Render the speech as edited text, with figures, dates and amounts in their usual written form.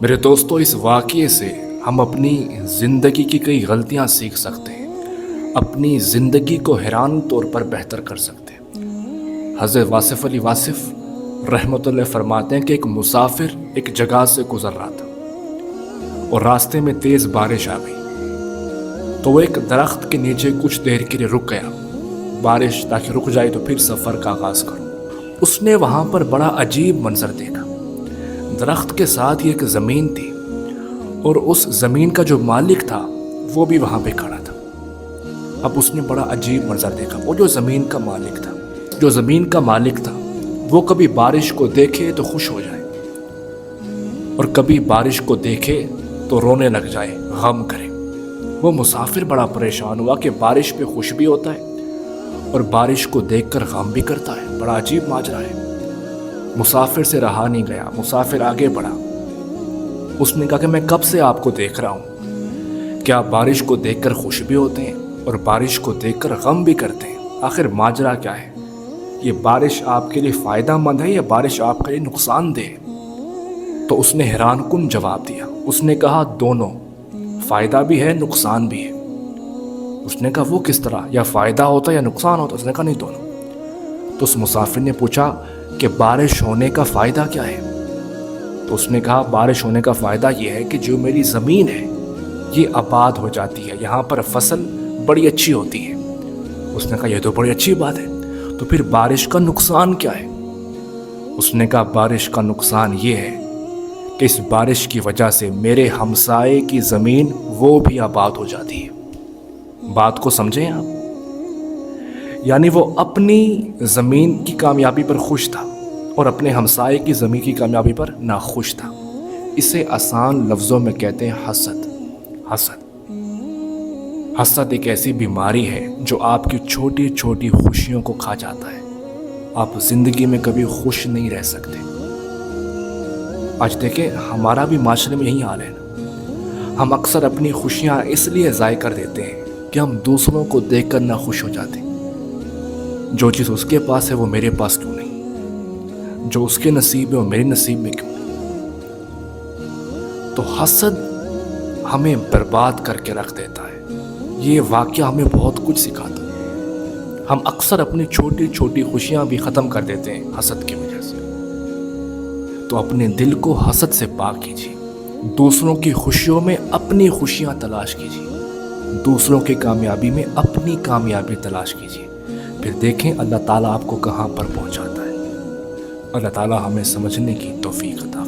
میرے دوستو، اس واقعے سے ہم اپنی زندگی کی کئی غلطیاں سیکھ سکتے ہیں، اپنی زندگی کو حیران طور پر بہتر کر سکتے ہیں۔ حضرت واصف علی واصف رحمۃ اللہ فرماتے ہیں کہ ایک مسافر ایک جگہ سے گزر رہا تھا اور راستے میں تیز بارش آ گئی، تو وہ ایک درخت کے نیچے کچھ دیر کے لیے رک گیا، بارش تاکہ رک جائے تو پھر سفر کا آغاز کروں۔ اس نے وہاں پر بڑا عجیب منظر دیکھا۔ درخت کے ساتھ ہی ایک زمین تھی اور اس زمین کا جو مالک تھا وہ بھی وہاں پہ کھڑا تھا۔ اب اس نے بڑا عجیب منظر دیکھا۔ وہ جو زمین کا مالک تھا وہ کبھی بارش کو دیکھے تو خوش ہو جائے اور کبھی بارش کو دیکھے تو رونے لگ جائے، غم کرے۔ وہ مسافر بڑا پریشان ہوا کہ بارش پہ خوش بھی ہوتا ہے اور بارش کو دیکھ کر غم بھی کرتا ہے، بڑا عجیب ماجرا ہے۔ مسافر سے رہا نہیں گیا، مسافر آگے بڑھا۔ اس نے کہا کہ میں کب سے آپ کو دیکھ رہا ہوں، کیا بارش کو دیکھ کر خوش بھی ہوتے ہیں اور بارش کو دیکھ کر غم بھی کرتے ہیں؟ آخر ماجرا کیا ہے؟ یہ بارش آپ کے لیے فائدہ مند ہے یا بارش آپ کے لیے نقصان دہ؟ تو اس نے حیران کن جواب دیا۔ اس نے کہا دونوں، فائدہ بھی ہے نقصان بھی ہے۔ اس نے کہا وہ کس طرح، یا فائدہ ہوتا ہے یا نقصان ہوتا؟ اس نے کہا نہیں، دونوں۔ تو اس مسافر نے پوچھا کہ بارش ہونے کا فائدہ کیا ہے؟ تو اس نے کہا بارش ہونے کا فائدہ یہ ہے کہ جو میری زمین ہے یہ آباد ہو جاتی ہے، یہاں پر فصل بڑی اچھی ہوتی ہے۔ اس نے کہا یہ تو بڑی اچھی بات ہے، تو پھر بارش کا نقصان کیا ہے؟ اس نے کہا بارش کا نقصان یہ ہے کہ اس بارش کی وجہ سے میرے ہمسائے کی زمین وہ بھی آباد ہو جاتی ہے۔ بات کو سمجھیں آپ؟ یعنی وہ اپنی زمین کی کامیابی پر خوش تھا اور اپنے ہمسائے کی زمین کی کامیابی پر ناخوش تھا۔ اسے آسان لفظوں میں کہتے ہیں حسد۔ حسد ایک ایسی بیماری ہے جو آپ کی چھوٹی چھوٹی خوشیوں کو کھا جاتا ہے۔ آپ زندگی میں کبھی خوش نہیں رہ سکتے۔ آج دیکھیں، ہمارا بھی معاشرے میں یہی حال ہے۔ ہم اکثر اپنی خوشیاں اس لیے ضائع کر دیتے ہیں کہ ہم دوسروں کو دیکھ کر ناخوش ہو جاتے ہیں۔ جو چیز اس کے پاس ہے وہ میرے پاس کیوں نہیں؟ جو اس کے نصیب ہے وہ میرے نصیب میں کیوں نہیں؟ تو حسد ہمیں برباد کر کے رکھ دیتا ہے۔ یہ واقعہ ہمیں بہت کچھ سکھاتا ہے۔ ہم اکثر اپنی چھوٹی چھوٹی خوشیاں بھی ختم کر دیتے ہیں حسد کی وجہ سے۔ تو اپنے دل کو حسد سے پاک کیجیے، دوسروں کی خوشیوں میں اپنی خوشیاں تلاش کیجیے، دوسروں کی کامیابی میں اپنی کامیابی تلاش کیجیے، پھر دیکھیں اللہ تعالیٰ آپ کو کہاں پر پہنچاتا ہے۔ اللہ تعالیٰ ہمیں سمجھنے کی توفیق عطا